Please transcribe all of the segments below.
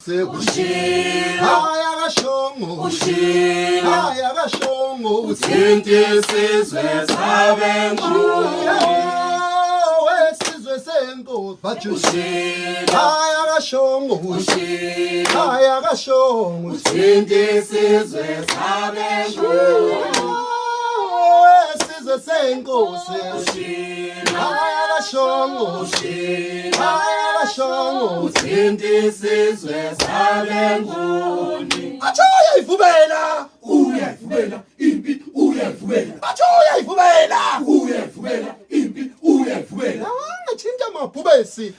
Haya kashongo haya kashongo uthinti isizwe sabe wesizwe senkosi bajushi haya kashongo uthinti isizwe sabe wesizwe senkosi haya kashongo uthinti isizwe sabe nguni acho uyayivubela impi uyayivubela acho uyayivubela impi uyayivubela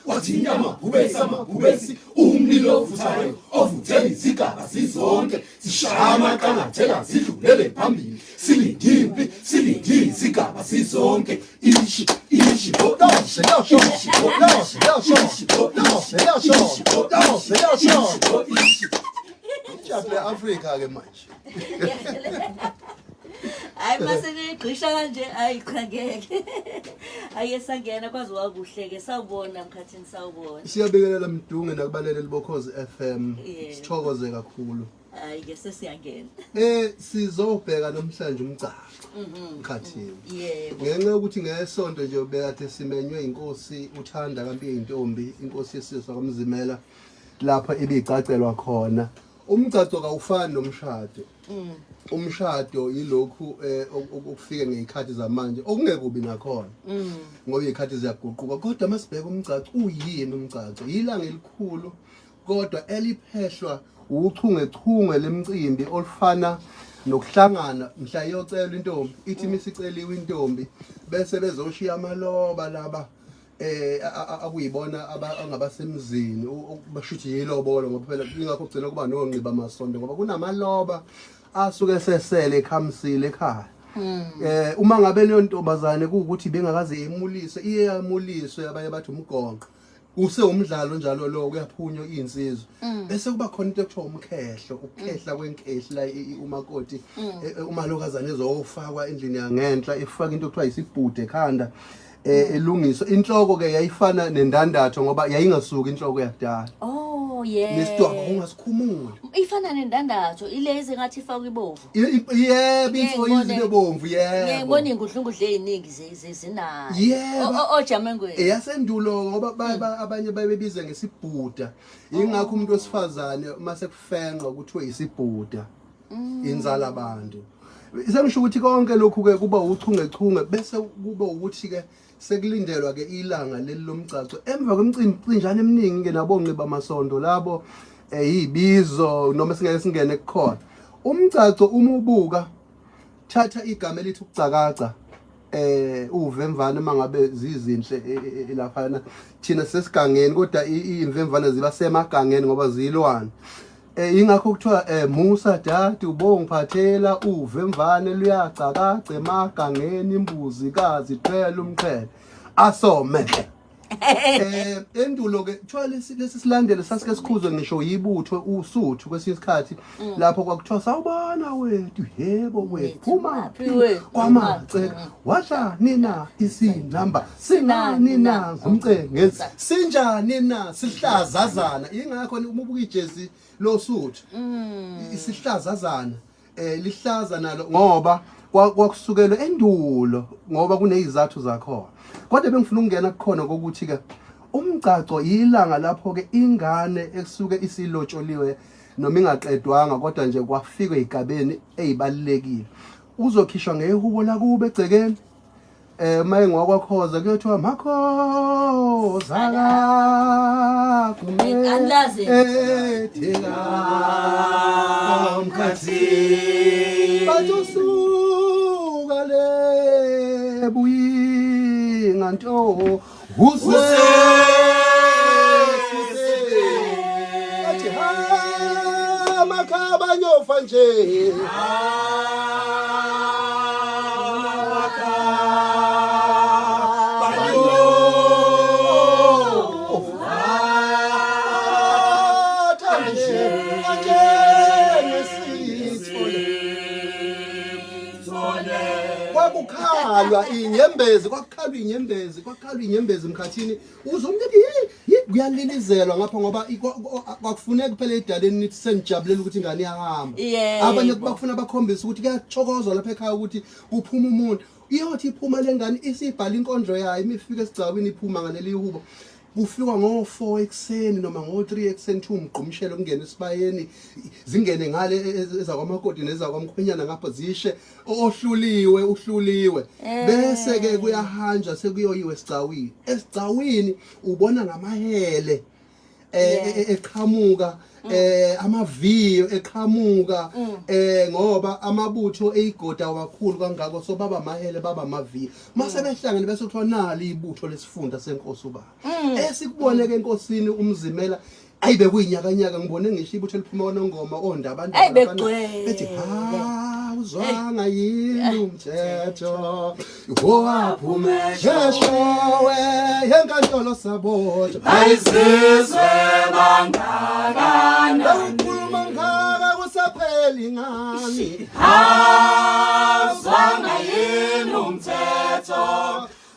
wathinta amabhubesi umlilo ovuthayo ovuthe izigaba sizonke zishaya amaqangathela zidlulele phambili silindimpi silindi izigaba sizonke ishi Chapter Africa ke manje. Hayi masene gqisha kanje ayikhangeke. Ayesangena kwazi wakuhleke sawubona mkhathini sawubona. Siyabingelela Mdunge nakubaleleli boKhozi FM. Sithokoze kakhulu. Hayi ke sesiyangena. Sizobheka namhlanje uMgcagco. Mkhathini. Yebo. Ngenxa yokuthi ngesonto nje obekade simenywe inkosi uthanda kampi yintombi, inkosi yesizwe kwaMzimela lapha ibicacelwa khona. Umgcagco kawufani nomshado. Umshado yilokhu okufika ngezikhathi zamanje okungekubi nakhona. Ngoba izikhathi ziyaguquka kodwa masibheka uMgcagco uyini uMgcagco? Ilanga elikhulu kodwa eliphehlwa uchungechunge lemicimbi olufana nokuhlangana mhla iyocela intombi ithi misiceliwe intombi bese bezoshiya amaloba laba akuyibona abangabasemzini bashuthi yilobolo ngoba phela ingakho kugcina kuba nonqiba amasonto ngoba kunamaloba asuke sesele ekhamisile ekhaya. Uma ngabe leyo ntombazane ukuthi bengakaze imulise iye yamuliswe abanye bathi umgonqo use umdlalo njalo lo kuyaphunywa insizwe bese kuba khona into ekuthiwa umkhehlo ukukhehla kwenkehla umakoti umalokazane ezofakwa endlini yangenhla efaka into ekuthiwa isibhude ekhanda elungiswa inhloko ke yayifana nendandatho ngoba yayingasuki inhloko yakudala. Oh yeah. Nesidwaba ungasikhumula. Ifana nendandatho ilezi ngathi ifakwa ibovu. Yebo insizwe ibomvu yebo. Ngiyibona ingudlungudle eziningi zinayo. Yebo. Ojamengweni. Yasendulo ngoba abanye babebiza ngesibhuda. Ingakho umuntu wesifazane mase kufenqa ukuthi isibhuda. Inzala abantu. Sengisho ukuthi konke lokhu ke kuba uchungechunge bese kuba ukuthi ke sekulindelwa ke ilanga leli lomgcagco emva kwemicimbi eminingi ke nabonqi bamasondo labo yibizo noma singeke singene kukhona umgcagco uma ubuka thatha igama elithi ukucakaca uvemvana mangabe zizinhle laphana thina sesigangeni kodwa imvemvana ziba semagangeni ngoba zilwane. Ingakho kuthiwa Musa dadi ubongiphathela uvemvane luyacakaca emagangeni imbuzi kazi iqhela umqhele asome endulo ke kuthiwa lesi silandele sasike sikhuzwe ngisho yibutho usuthu kwesinye isikhathi lapho kwakuthiwa sawubona wethu yebo wethu phuma kwamace washa nina isinamba sinani na ngumcengezi sinjani na sihlazazana ingakho uma ubuka ijezi losuthu isihlazazana lihlaza nalo ngoba kwakusukelwe endulo ngoba kunezizathu zakhona kodwa bengifuna ukungena kukhona ukuthi ke uMgcagco ilanga lapho ke ingane ekusuke isilotsholiwe noma ingaqedwanga kodwa nje kwafika ezigabeni ezibalekile uzokhishwa ngehubo la kube egcekeni maye ngwakwaKhoza kuyothiwa makhoza angazi thela umkhathi bajosuka le buyinga nto use athi ha makhaba nyofa nje kwakukhalwa inyembezi kwakukhalwa inyembezi mkhathini uzumntu kuyalilizelwa ngapha ngoba kwakufuneka kuphela edaleni nithi senijabulela ukuthi ingane iyahamba. Yebo. Abanye bakufuna bakhombisa ukuthi kuyachokozwa lapha ekhaya ukuthi kuphuma umuntu. Iyothi iphuma lengane isibhala inkondlo yayo imifika esigcawini iphuma ngaleli ihubo. Kufikwa ngo4 ekseni noma ngo3 ekseni thu umgqumshelo kungena esibayeni zingene ngale ezakwamakoti nezakwamkhwenyana ngapha zishe uhluliwe bese ke kuyahanjwa sekuyoyiwe esigcawini. Esigcawini ubona ngamahele eqhamuka amaviyo eqhamuka ngoba amabutho eyigoda kakhulu kangako so baba mahele baba maviyo mase behlangene bese kuthiwa nali ibutho lesifunda senkosi ubaba esikuboneke enkosini umzimela ayibe kuyinyakanyaka ngibone ngisho ibutho liphuma nongoma onda abantu bethi uzwanga yini umthetho waphuma sheshowe yenkantolo sabotha ayizizwe bangakana ukhuluma ngaka kusapheli ngani uzwanga yini umthetho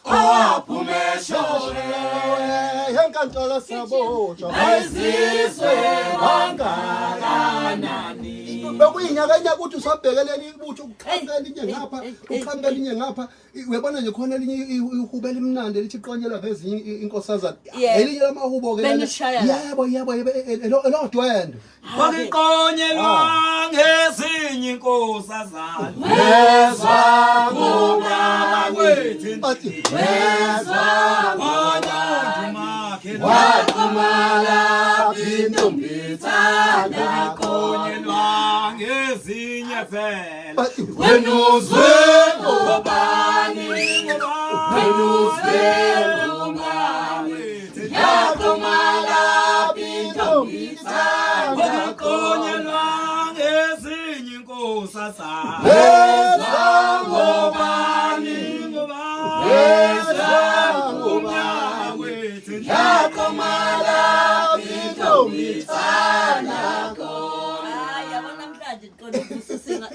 waphuma sheshowe yenkantolo sabotha ayizizwe bangakanani bekuyinyakanyaka ukuthi usabhekelele ibutho uqhambela inye ngapha uqhambela inye ngapha uyabona nje khona elinye ihubela imnandi lithi iqonyelwa ngezinye inkosazana elinye lamahubo ke yebo elodwendo wakiqonyelwa ngezinye inkosazana wezwa ngomama kwethu wezwa ngomama wakumala intombithana qonyelwa ngezinye vela wenuzwe ngobani wenuzwe ngobani yakumala intombithana qonyelwa ngezinye inkosazana wezwa ngobani wezwa ngomama wethu yakumala intombithana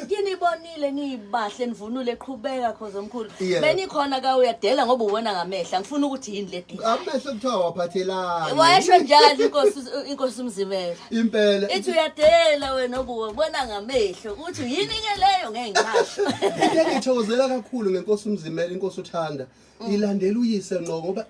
Kinibonile nibahle nivunule eqhubeka Khoza omkhulu benikhona ka uyadela ngoba ubona ngamehla ngifuna ukuthi yini le ding amehlo kuthiwa waphathelana wayesho njalo inkosi umzimela impela ithi uyadela wena ubona ngamehlo ukuthi yini ke leyo ngeke ngisho into engithokozela kakhulu ngenkosi umzimela inkosi uthanda ilandela uyise ngqo ngoba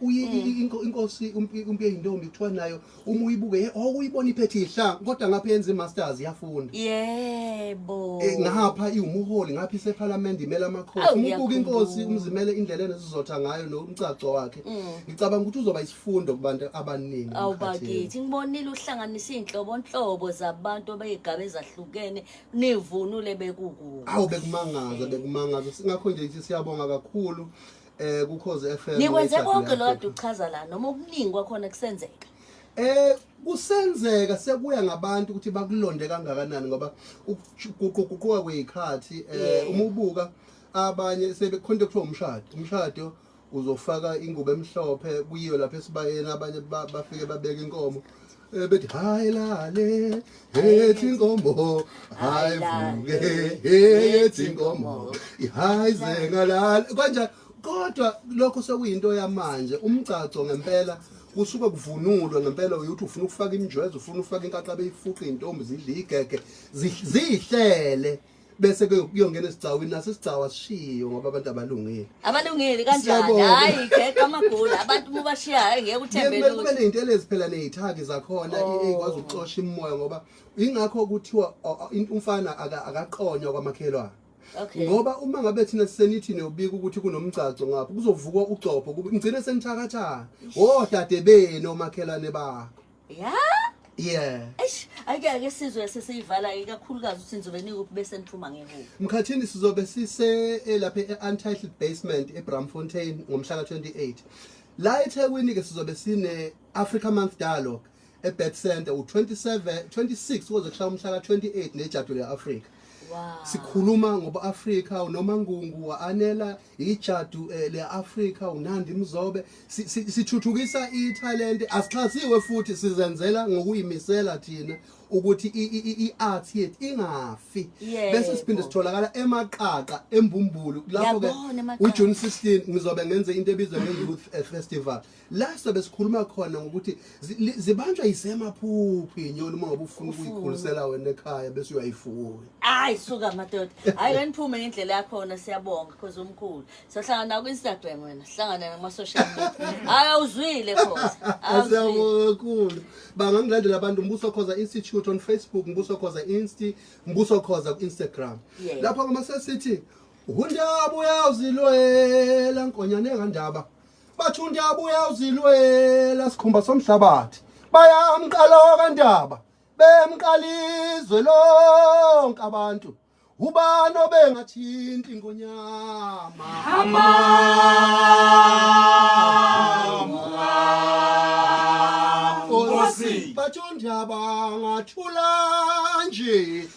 inkosi umpiye intombi kuthiwa nayo uma uyibuke uyibona iphethe ihlanga kodwa ngapha yenza imasters yafunda yebo ngapha iwumuholi ngapha iseparlament imela amakhosi umubuka inkosi umzimele indlela enezizotha ngayo nomgcagco wakhe ngicabanga ukuthi uzoba isifundo kubantu abaningi awubakithi ngibonile uhlanganisa inhlobonhlobo zabantu abeyigabe ezahlukene nivunule bekuku awu bekumangaza singakho nje ithi siyabonga kakhulu kuKhozi FM nikwenze konke lo kade uchaza la noma okuningi kwakhona kusenzeka kusenzeka sekuya ngabantu ukuthi bakulonde kangakanani ngoba ukuguquguquka kwezikhathi uma ubuka abanye sebekhonde kuthiwa umshado uzofaka ingubo emhlophe kuyiwe lapha esibayeni abanye bafike babeka inkomo bethi hayi lale ethi inkomo hayi vuke ethi inkomo hayi zengalala kanje kodwa lokho sekuyinto yamanje umgcagco ngempela kusuka kuvunulwe ngempela uyithi ufuna ukufaka imjwezo ufuna ukufaka inkaka beyifuqa intombi zidla igege zihlele bese kuyongena esigcawini nasesigcawa sishiyo ngoba abantu abalungile kanjani hayi igege amagula abantu mubashiya ngeke uthembe lutho kube nezinto eziphela nezithaki zakhona ekwazi ukuxosha imoya ngoba ingakho kuthiwa umfana akaqonywa kwamakhelwane ngoba uma ngabe thina sisenithi nobika ukuthi kunomgcagco ngapha kuzovukwa ucopho ngicine senithakathana odade benu omakhelwane bakho ake sizwe sesiyivala ikakhulukazi ukuthi nizobe nikuphi bese niphuma ngehubo mkhathini sizobe sise lapha e-Untitled Basement eBramfontein ngomhla ka28 la eThekwini ke sizobe sine Africa Month Dialogue eBet Center u27 26 kuze kushaya umhla ka28 nejadule eAfrica sikhuluma ngoba Afrika unoma ngungu waanela ijadu leAfrika unandi mzobe sithuthukisa italent asixhasiwe futhi sizenzela ngokuyimisela thina ukuthi iart yethu ingafi bese siphinde sitholakala emaqaqa embumbulu lapho ke uJune 16 ngizobe ngenze into ebizwa nge-youth festival la sobe sikhuluma khona ngokuthi zibanjwa yisemaphuphi inyoni uma ngabe ufuna ukuyikhulisela wena ekhaya bese uyayifuya hayi suka madoda hayi kaniphume ngendlela yakhona siyabonga Khoza omkhulu sohlangana ku Instagram wena sihlangana nama social media hayi uzwile Khoza asiyabonga kakhulu bangangilandela abantu uMbuso Khoza Institute on Facebook uMbuso Khoza Insta uMbuso Khoza ku Instagram lapho kuma sesithi undaba uyawuzilwela nkonyane ngandaba bathi undaba uyawuzilwela sikhumba somhlabathi bayamqalo kandaba bemqalizwe lonke abantu ubani obengathinti inkonyama Khosi bathi undaba ngathula nje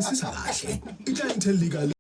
Sisa kahle. Iclient elika